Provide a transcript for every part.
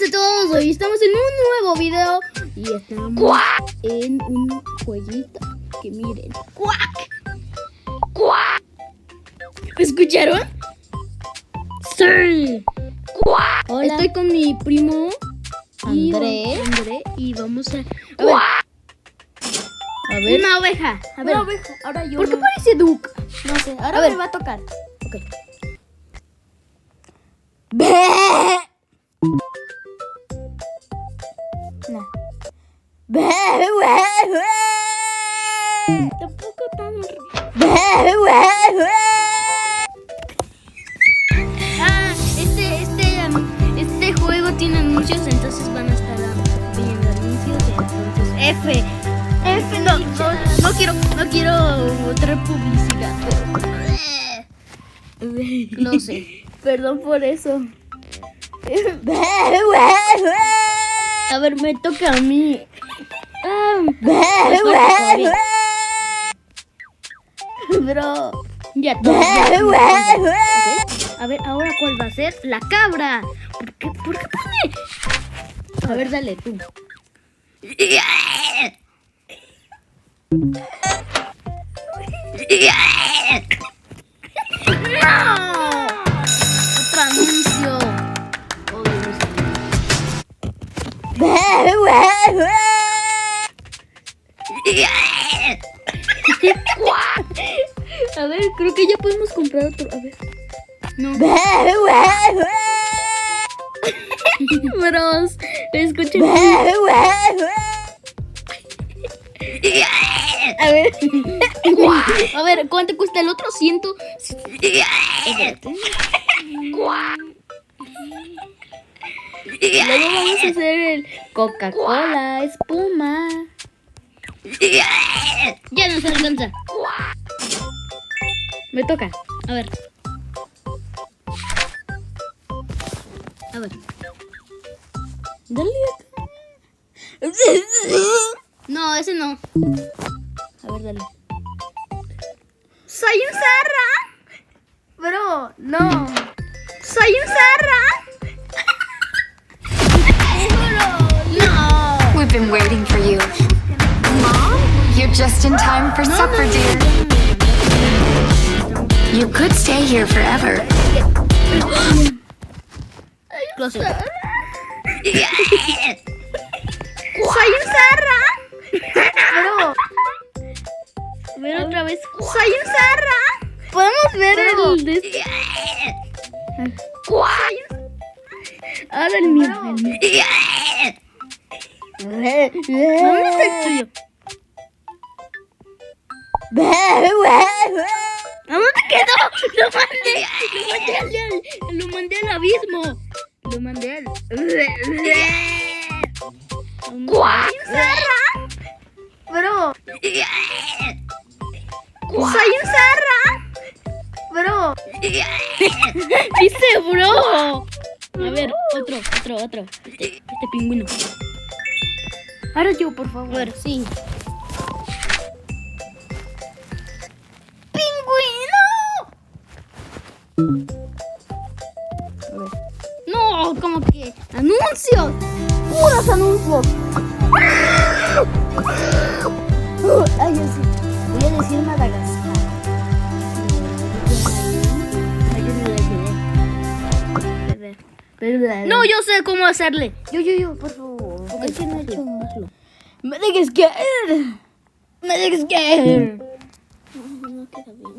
a todos, hoy estamos en un nuevo video y estamos en un jueguito que miren. ¡Cuac! ¡Cuac! ¿Escucharon? ¡Sí! ¡Cuac! Hola. Estoy con mi primo André y vamos a ver. Una oveja. A ver. Una oveja. Ahora yo. ¿Por qué parece Duke? No sé. Ahora me va a tocar. Ok. No. Tampoco tan. Este juego tiene anuncios, entonces van a estar viendo anuncios. Entonces F, no quiero otra publicidad. No sé. Perdón por eso. A ver, me toca a mí. Bro, ya todo. Okay. A ver, ahora ¿cuál va a ser? La cabra. ¿Por qué pone? A ver, dale tú. ¡No! Otro anuncio. Oh, Dios. A ver, creo que ya podemos comprar otro. A ver. No. Bros, escuchen. A ver, ¿cuánto cuesta el otro? 100. Luego vamos a hacer el Coca-Cola, espuma. Ya no se alcanza. Me toca. A ver. Dale acá. No, ese no. A ver, dale. ¡Soy un zarra! Bro, no. ¡Soy un zarra! No. We've been waiting for you. Mom, you're just in time for supper, dear. You could stay here forever. Close. ¡Soy un zarra! Bro. A ver otra vez. ¡Soy un zarra! ¿Podemos ver el de ahora el mío. ¿Dónde está el tuyo? ¿A dónde quedó? Lo mandé al abismo. Lo mandé al... ¡Soy un zarra! Bro. ¡Soy un zarra! Bro. Dice bro. A ver, otro. Este pingüino. Ahora yo, por favor. A ver, sí. ¡Pingüino! A ver. No, como que anuncios. Puros anuncios. Ay, yo sí. Voy a decir Madagascar. No, yo sé cómo hacerle. Yo, por favor. Okay, Es que no he hecho hazlo. Madagascar. Madagascar. No queda bien.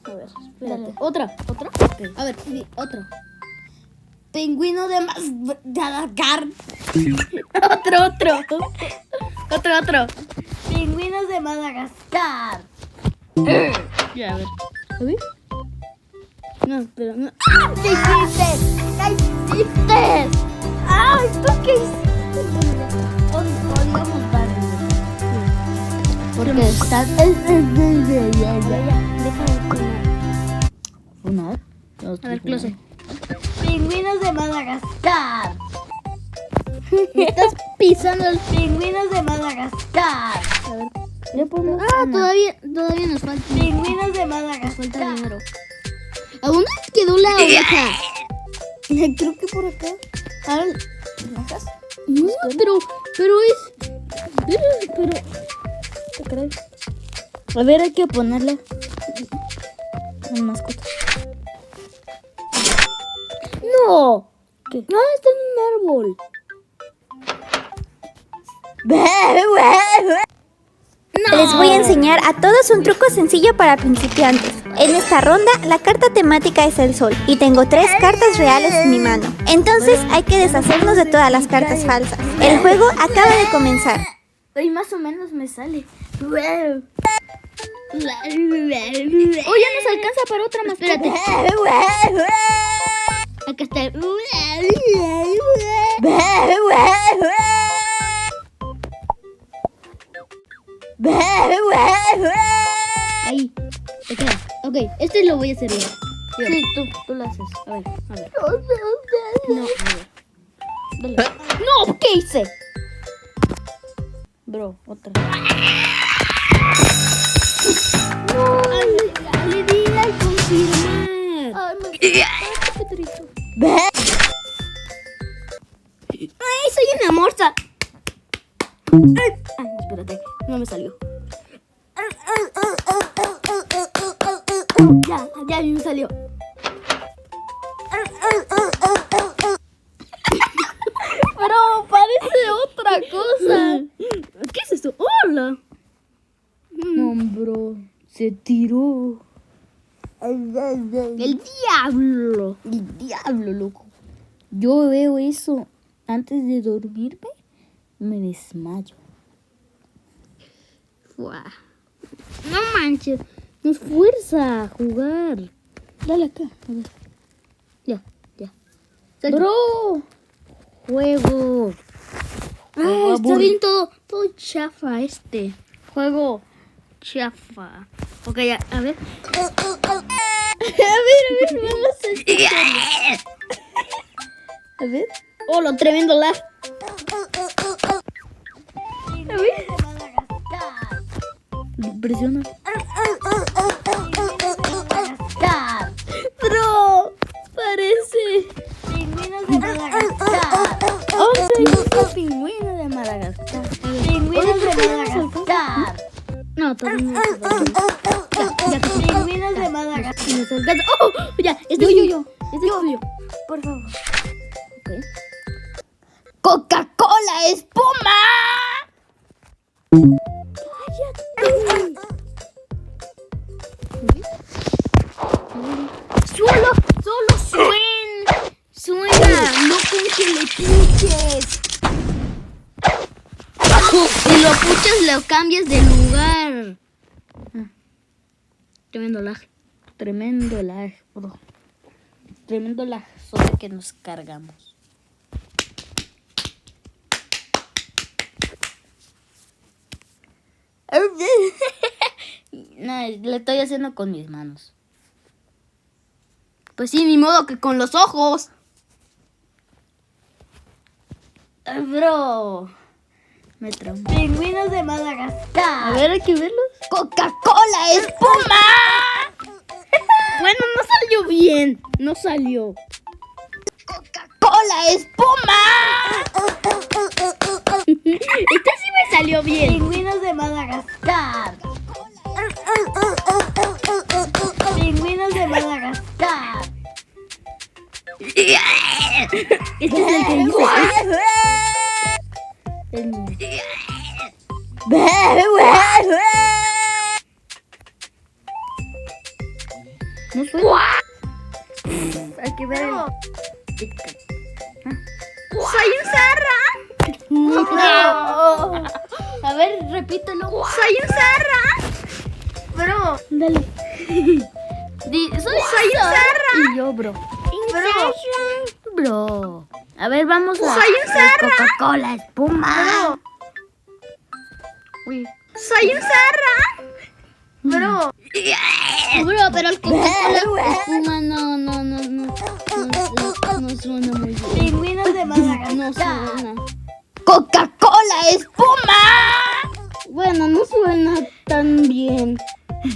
A ver, espérate. Dale. ¿Otra? Okay. A ver, sí, otro. Pingüino de Madagascar. Otro. Pingüinos de Madagascar. Ya, a ver. ¿A ver? No, pero no. ¿Qué hiciste? ¿Qué hiciste? ¡Ay, tú qué hiciste! Podríamos darle. Porque está... Una. A ver, close. Pingüinos de Madagascar. Estás pisando el... Pingüinos de Madagascar. A ver. Le pongo... todavía nos falta... Pingüinos de Nos falta Madagascar. dinero. ¿A dónde quedó la oveja? Creo que por acá. A ver, ¿me dejas? No, pero es... Pero... ¿Qué crees? A ver, hay que ponerle una mascota. ¡No! ¿Qué? No, está en un árbol. Les voy a enseñar a todos un truco sencillo para principiantes. En esta ronda, la carta temática es el sol y tengo 3 cartas reales en mi mano. Entonces hay que deshacernos de todas las cartas falsas. El juego acaba de comenzar. Ay, más o menos me sale. Oh, ya nos alcanza para otra más. Espérate. Acá está. Ahí. Te queda. Ok, este lo voy a hacer yo. Sí, tú lo haces. A ver. No, a ver. Dale. No, ¿qué hice? Bro, otra. Le di al confirmar. Ay, qué triste. Ay, soy una morsa. Ay, espérate, no me salió. Ya me salió. Pero parece otra cosa. ¿Qué es esto? ¡Hola! No, bro, se tiró. El diablo. El diablo, loco. Yo veo eso antes de dormirme, me desmayo. Fuah. No manches. Nos fuerza a jugar. Dale acá, a ver. Ya. Bro, Juego. Ah, está bien todo chafa este. Juego chafa. Ok, ya, a ver. Vamos a escucharlo. a ver. Oh, lo tremendo lag. A ver. Presiona. Bro, parece. Pingüinos de Madagascar. ¡Oh, pingüino de Madagascar! Pingüinos de Madagascar. No, todavía no. Ya. Pingüinos de Madagascar. Nos alcanza. ¡Oh! Ya, este es tuyo. Este es tuyo. Por favor. Ok. ¡Coca-Cola espuma! Solo suena, no con que le puches. Si lo puches, lo cambias de lugar. Tremendo lag. Tremendo lag, bro. Tremendo lag sobre que nos cargamos. No, le estoy haciendo con mis manos. Pues sí, ni modo que con los ojos. Bro, me traumé. Pingüinos de Madagascar. A ver, hay que verlos. ¡Coca-Cola espuma! Bueno, no salió bien. No salió. ¡Coca-Cola espuma! Este sí me salió bien. Pingüinos de Madagascar. Pingüinos de Madagascar. Este es el que hice. El mío. No suena. Hay que ver el TikTok. ¡Soy un zarra! No. A ver, repítelo. ¡Soy un zarra! Bro, Dale. soy un zarra. Y yo, bro. Bro. A ver, vamos a. Soy un zarra. Coca-Cola espuma. Uy. ¡Soy un zarra! Bro. Bro, pero el Coca-Cola espuma no suena muy bien. Pingüinos de No Madagascar. suena. ¡Coca-Cola espuma! Bueno, no suena tan bien.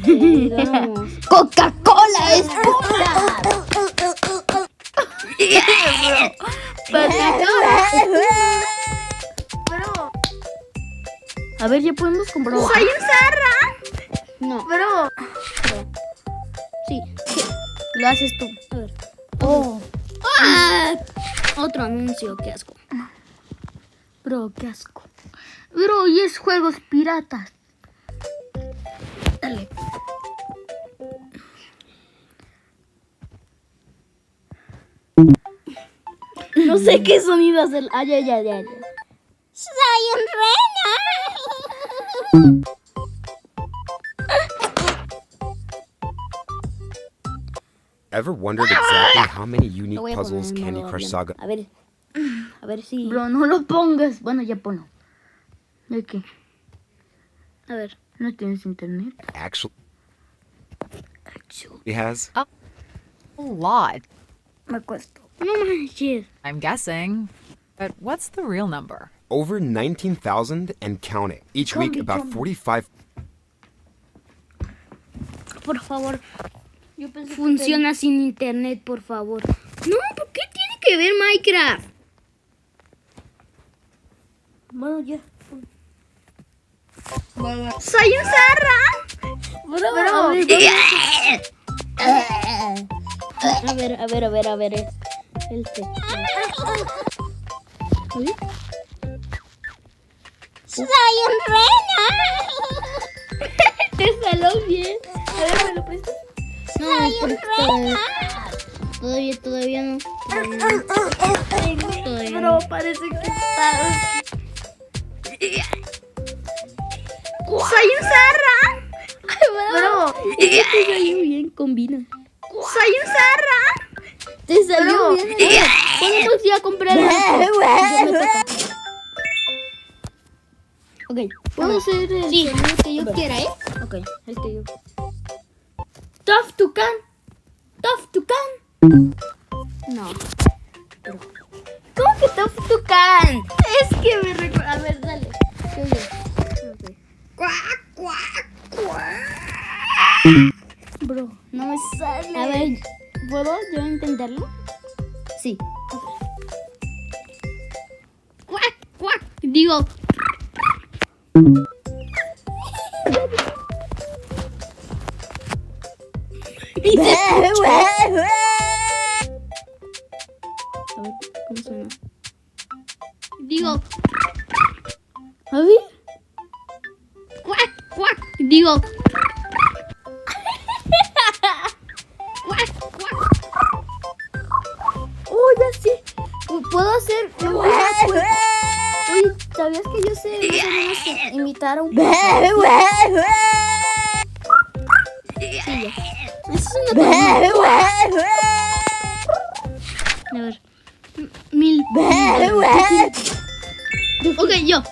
Digamos. ¡Coca-Cola espuma! Bro, A ver, ya podemos comprar. soy un zarra. No. Bro, Sí. Lo haces tú. A ver. Oh, ¡Ah! Otro anuncio, qué asco. bro, qué asco. Bro, y es juegos piratas. Dale. No sé qué sonido hacer. Ay, ay, ay, ay. soy un reno. Ever wondered exactly how many unique Lo voy a puzzles poner en Candy modo Crush avión. Saga A ver si. Bro, no lo pongas. Bueno, ya ponlo. ¿De qué? A ver. ¿No tienes internet? actually has? A lot, Me cuesta. No manches. I'm guessing. But what's the real number? Over 19,000 and counting. Each week, about 45. Por favor. Funciona sin internet, por favor. No, ¿por qué tiene que ver Minecraft? Bueno, ya. Soy un zarra. Bro, a ver. El teclado. ¿Sí? Soy un reno. Te salió bien. A ver, ¿me lo prestas? No, Soy un porque reno. todavía no. Todavía Bro, no. parece que está. Soy un zarra. Bro, Te salió bien, combina. soy un zarra. Te salió Bro. bien. Podemos ir a comprar el otro. Ya me toca. Ok, puedo hacer el sonido que yo quiera, ¿eh? Ok, el que yo. Tough Tucan. No. ¿Cómo que Tough Tucan? Es que me recuerda. A ver, dale. ¿Qué oye? Bro, No me sale. A ver, ¿puedo yo intentarlo? Sí. Cuac, cuac. Digo. Y se escucha. A ver, ¿cómo suena? Digo. a ver. Cuac, cuac. Digo. Cuac, cuac. Oh, ya sé. Puedo hacer. Oye, ¿sabías que yo sé más o menos imitar a un pájaro? Eso es una paloma. A ver. Mil. Ok, yo.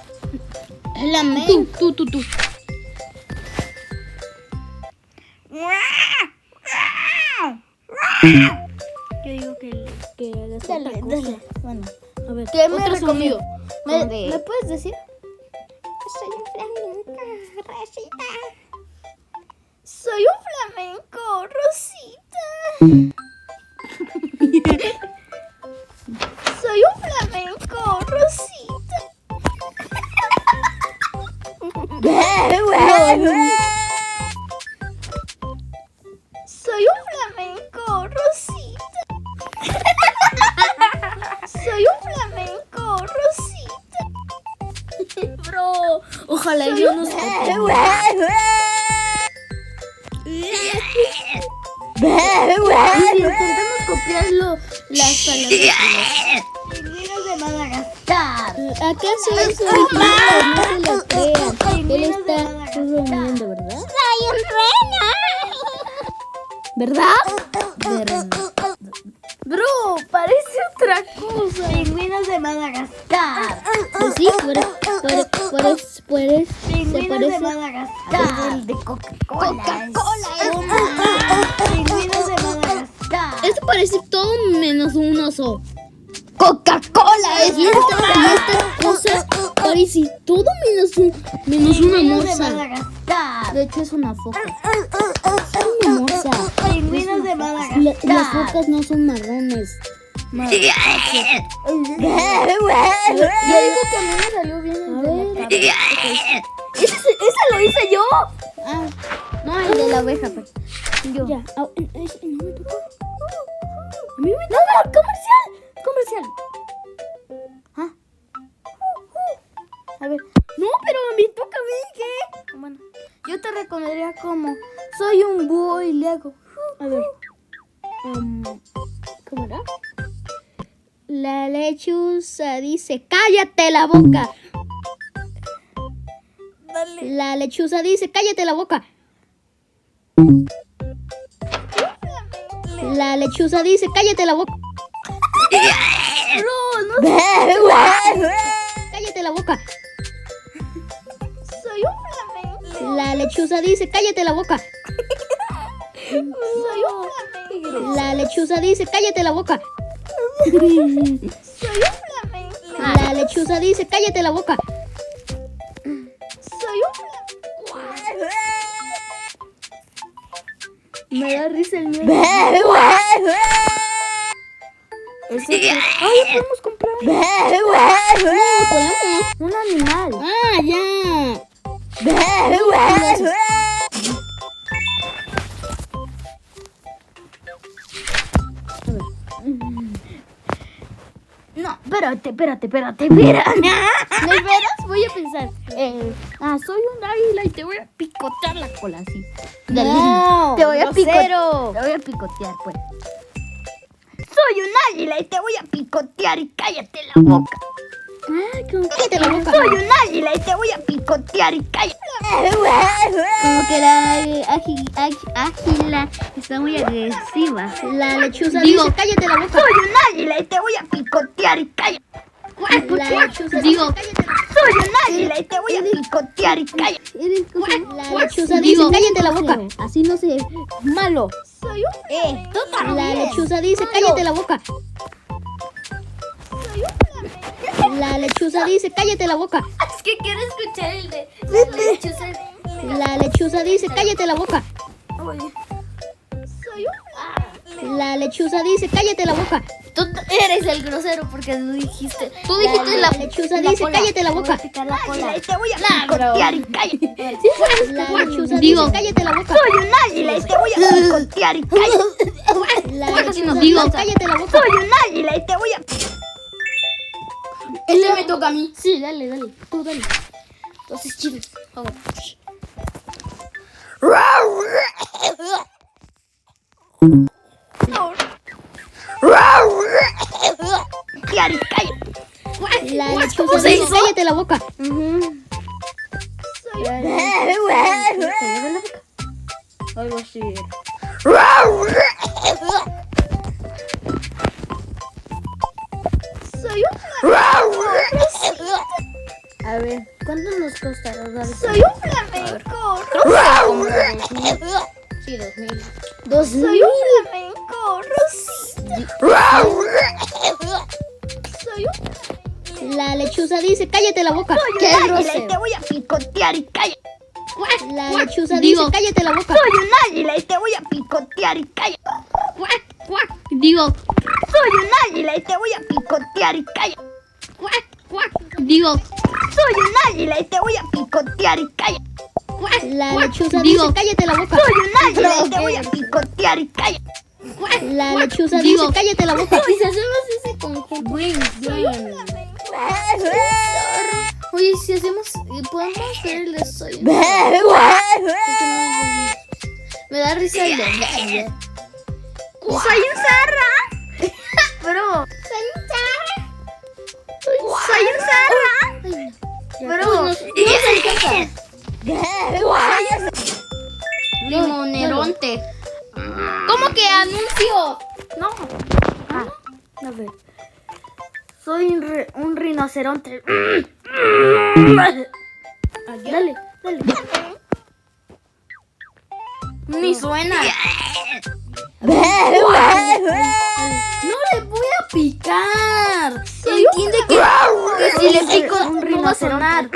Tú. Yo digo que hagas otra cosa. Bueno, A ver, ¿qué me otro recomiendas? sonido. ¿Me puedes decir? Soy un flamenco, Rosita. Soy un flamenco, Rosita. Soy un flamenco, Rosita. Soy un flamenco, Rosita. Soy un flamenco, Rosita. Bro, ojalá yo no esté. Si intentamos copiarlo, las palabras. Pingüinos de Madagascar. ¿Acaso es un no se lo crean? Él está bromeando, ¿verdad? Soy un reno. ¿Verdad? Bro, parece otra cosa. Pingüinos de Madagascar. Pues sí, se Pingüinos de parece. Madagascar. El de Coca-Cola. Pingüinos de Madagascar. Esto parece todo menos un oso. Coca-Cola es Y esta cosa parece todo menos una morsa. Madagascar. De hecho es una foca. Es una morsa. Pingüinos de Las Madagascar. focas no son marrones. Ya digo que a mí me salió bien el de la cabra. ¡Esa lo hice yo! Ah, no, el de la oveja, pues. Yo. Ya, no me tocó. A mí me tocó. No, comercial. Ah. A ver, No, pero a mí toca a mí, ¿qué? bueno. Yo te recomendaría como soy un búho y le hago. A ver. ¿Cómo era? La lechuza dice, cállate la boca. Dale. La lechuza dice, cállate la boca. La lechuza dice, cállate la boca. No. Cállate la boca. La lechuza dice, cállate la boca. La lechuza dice, cállate la boca. La lechuza dice, cállate la boca. Me da risa el mío. Ay, podemos comprar. Podemos un animal. Ah, ya. No, espérate. ¿Me verás? Voy a pensar. Soy un águila y te voy a picotear la cola así. Dale. No, te voy a grosero. Te voy a picotear, pues. Soy un águila y te voy a picotear y cállate la boca. Cállate la boca. Soy un águila y te voy a picotear y cállate. Como que la águila está muy agresiva. La lechuza dice, cállate la boca. Soy un águila y te voy a picotear y cállate. La lechuza dice, cállate la boca. Soy un águila y te voy a picotear y cállate. La lechuza dice, cállate la boca. Así no sé. Malo. Soy un... La lechuza dice, cállate la boca. La lechuza dice, cállate la boca. Es que quiero escuchar el de la lechuza. La lechuza dice, cállate la boca. La lechuza dice, cállate la boca. Tú eres el grosero porque tú dijiste. Tú La lechuza dice, cállate la boca. La cola. Te voy a picotear y cállate. La lechuza dice, cállate la boca. Soy un águila y te voy a picotear y cállate. La lechuza dice, cállate la boca. Soy un águila y te voy a. Ese me toca a mí. Sí, dale. Tú dale. Entonces, chicos, vamos. La lechuza dice, cállate la boca. Algo así. A ver, ¿cuánto nos costará? Soy un flamenco. Sí, 2000. 2000. Soy un flamenco. La lechuza dice, cállate la boca. ¡Qué grosero! Te voy a picotear y cállate. La lechuza dice, cállate la boca. Soy un águila y te voy a picotear y cállate. Digo, Soy un águila y te voy a picotear y cállate. digo, Soy un águila y te voy a picotear y cállate. la lechuza dice, cállate la boca. Soy un águila y te voy a picotear y cállate. La lechuza dice, cállate la boca. Y si hacemos ese conjunto. Oye, si hacemos. Podemos hacer el de soy. Me da risa el de. Soy un zarra. Bro. Soy un zarra. Soy un zarra. Bro. Limoneronte. ¿Cómo que anuncio? No. A ver. Soy un rinoceronte. Dale. Ni suena. No le voy a picar. Entiende que si le pico no va a sonar.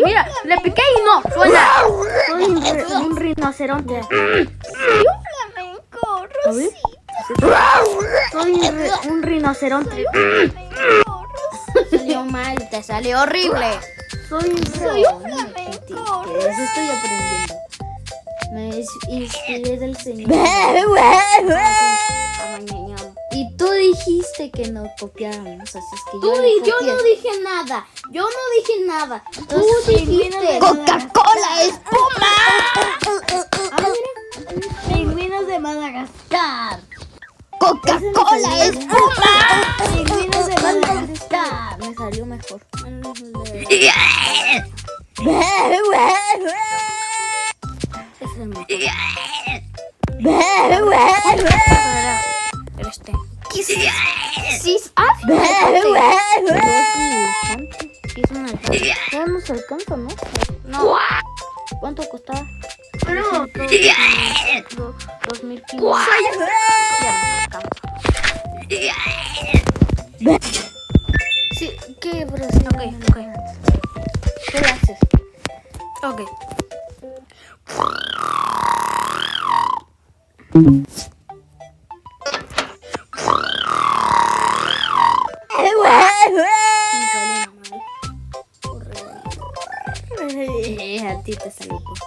Mira, le piqué y no suena. Soy un rinoceronte. Soy un flamenco, Rosita. Soy un rinoceronte. Salió mal, te salió horrible. Soy un flamenco. Eso estoy aprendiendo. Me inspiré del Señor. Y tú dijiste que no copiáramos, así es que yo no dije nada. Yo no dije nada. Tú dijiste Coca-Cola, espuma. Pingüinos de Madagascar. Coca-Cola, espuma. Pingüinos de Madagascar. Me salió mejor. Es el mejor. Este. Sí, es un elefante. No nos alcanza, ¿no? No. ¿Cuánto costaba? Pero 2.500. Sí, ¿qué, bro? Sí, ok. ¿Qué le haces? Ok. A ti te salió pues.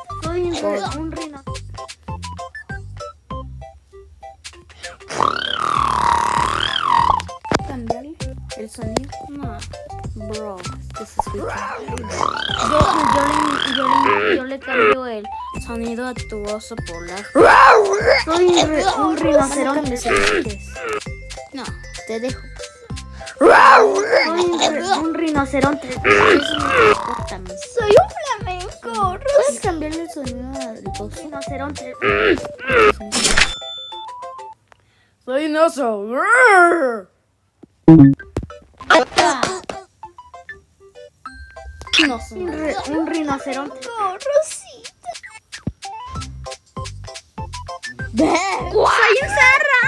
soy un rino. ¿Cambiarle el sonido? No. Bro, ¿qué se escucha? Yo le cambio el sonido a tu oso polar. Soy un rinoceronte. No, te dejo. Soy un rinoceronte. Eso me importa a mí. Soy un flamenco. ¿Puedes cambiarle el sonido al oso? Rinoceronte. Soy un oso. No soy Un rinoceronte. ¡Soy un zarra!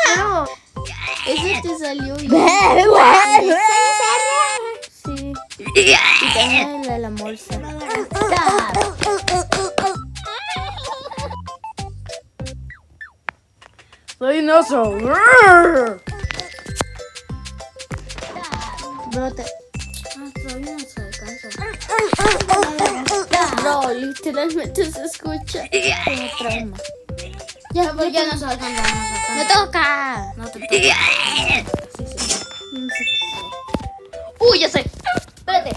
Pero Ese te salió y... Sí. Y también la morsa. Soy un oso. Bro, todavía no se alcanza. Bro, literalmente se escucha. Tengo trauma. Ya no se alcanza. ¡Me toca! No te toca. Sí. ¡Uy, ya sé! Espérate.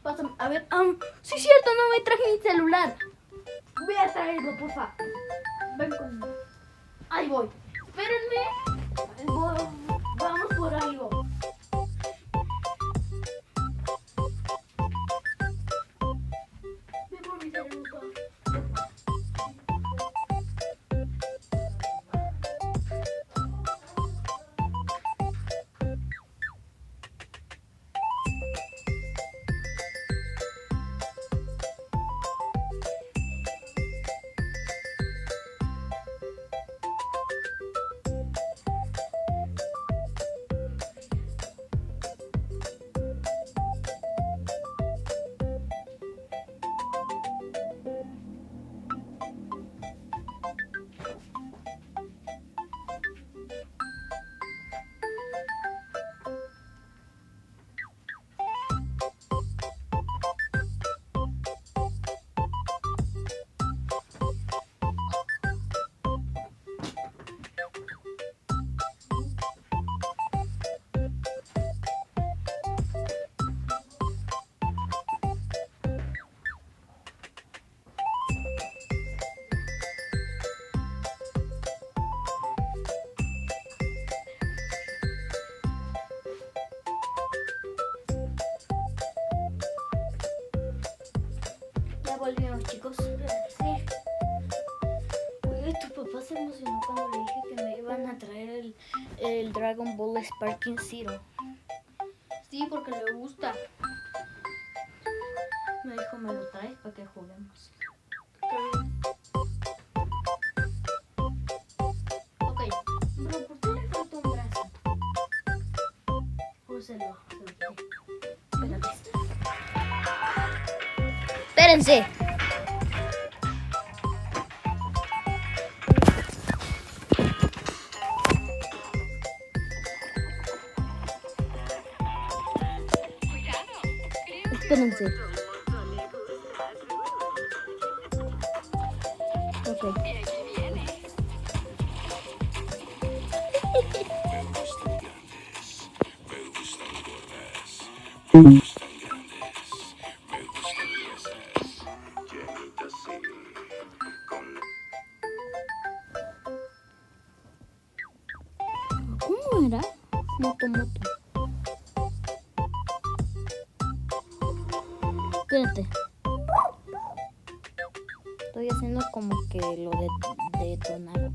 Pásame. A ver, sí es cierto, no me traje mi celular. Voy a traerlo, porfa. Ven conmigo. Ahí voy. Espérenme. Vamos por algo. Ven por mi celular. Ya volvimos, chicos. Sí. Oye, tu papá se emocionó cuando le dije que me iban a traer el Dragon Ball Sparking Zero. Sí, porque le gusta. Me dijo, me lo traes para que juguemos. Ok. Bro, ¿por qué le falta un brazo? ¿O se lo quité? Espérate. Espérense. Espérense. Ok. ¿Cómo era? Moto. Espérate. Estoy haciendo como que lo detonaron.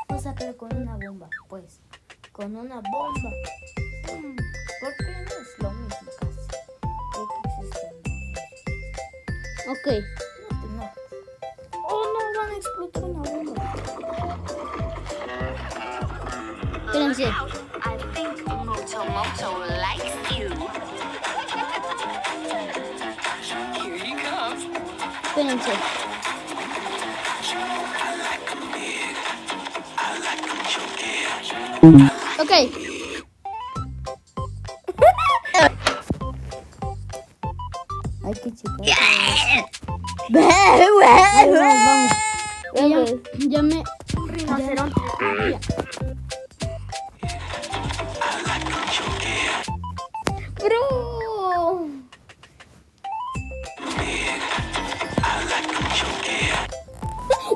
O sea, pero con una bomba, pues. Con una bomba. Porque no es lo mismo casi. Ok. No. Oh, no, van a explotar una bomba. Espérense. I think Moto likes you. Here he comes. Espérense. Ok. Ay, qué chico. Vamos. Ya me... Rinoceronte. ¡Bro!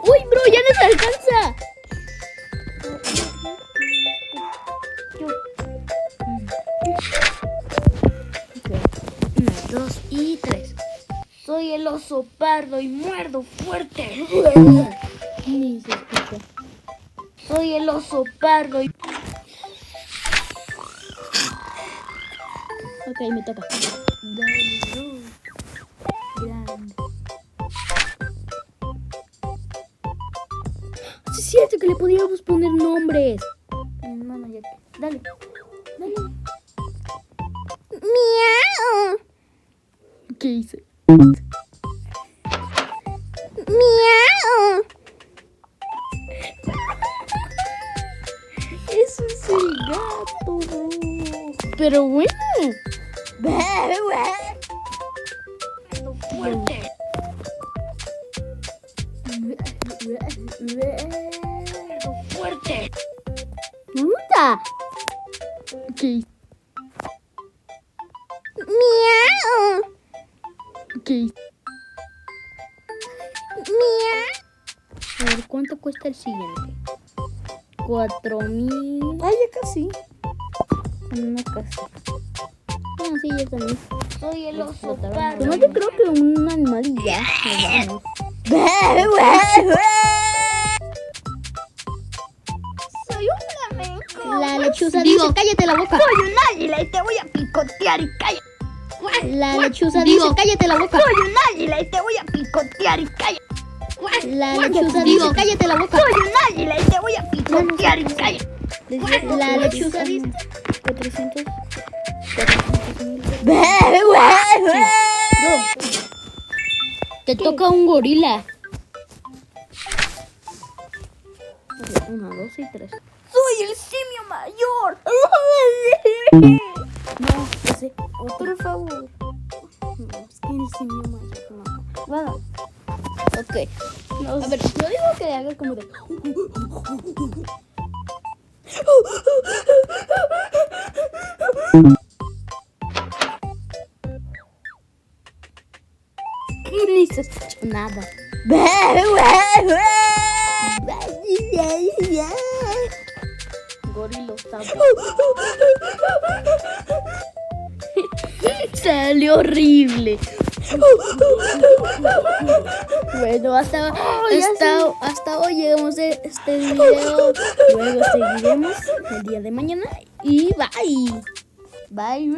¡Uy, bro! ¡Ya nos alcanza! Una, dos y tres. Soy el oso pardo y muerdo fuerte. Ni se escucha. Soy el oso pardo y... Ok, me toca. Dale, grande. Sí, es cierto que le podíamos poner nombres. Mano, ya que... Dale. Miau. ¿Qué hice? Miau. Eso es el gato, bro. Pero bueno. Fuerte. Fuerte. Me gusta. ¿Qué hice? Miau. ¿Qué hice? Miau. A ver, ¿cuánto cuesta el siguiente? 4,000. Ay, ya casi. No, casi. Ah, sí, ya también. Soy el oso Pero pardo. no, yo creo que un animal y ya. Nos Soy un flamenco. vamos. La lechuza dice, cállate la boca. Soy un águila y te voy a picotear y calla. La lechuza dice, cállate la boca. Soy un águila y te voy a picotear y calla. La lechuza dice, cállate la boca. Soy un águila y te voy a picotear y calla. La lechuza dice 400. Te toca un gorila. 1, 2 y 3. Soy el simio mayor. No, ese. Por favor. No, es que el simio mayor no. Bueno. Ok. A ver, yo digo que haga como de. Ni se escuchó nada. Gorilo sapo. Salió horrible. Bueno, hasta hoy llegamos a este video. Luego seguiremos el día de mañana. Y bye. Bye.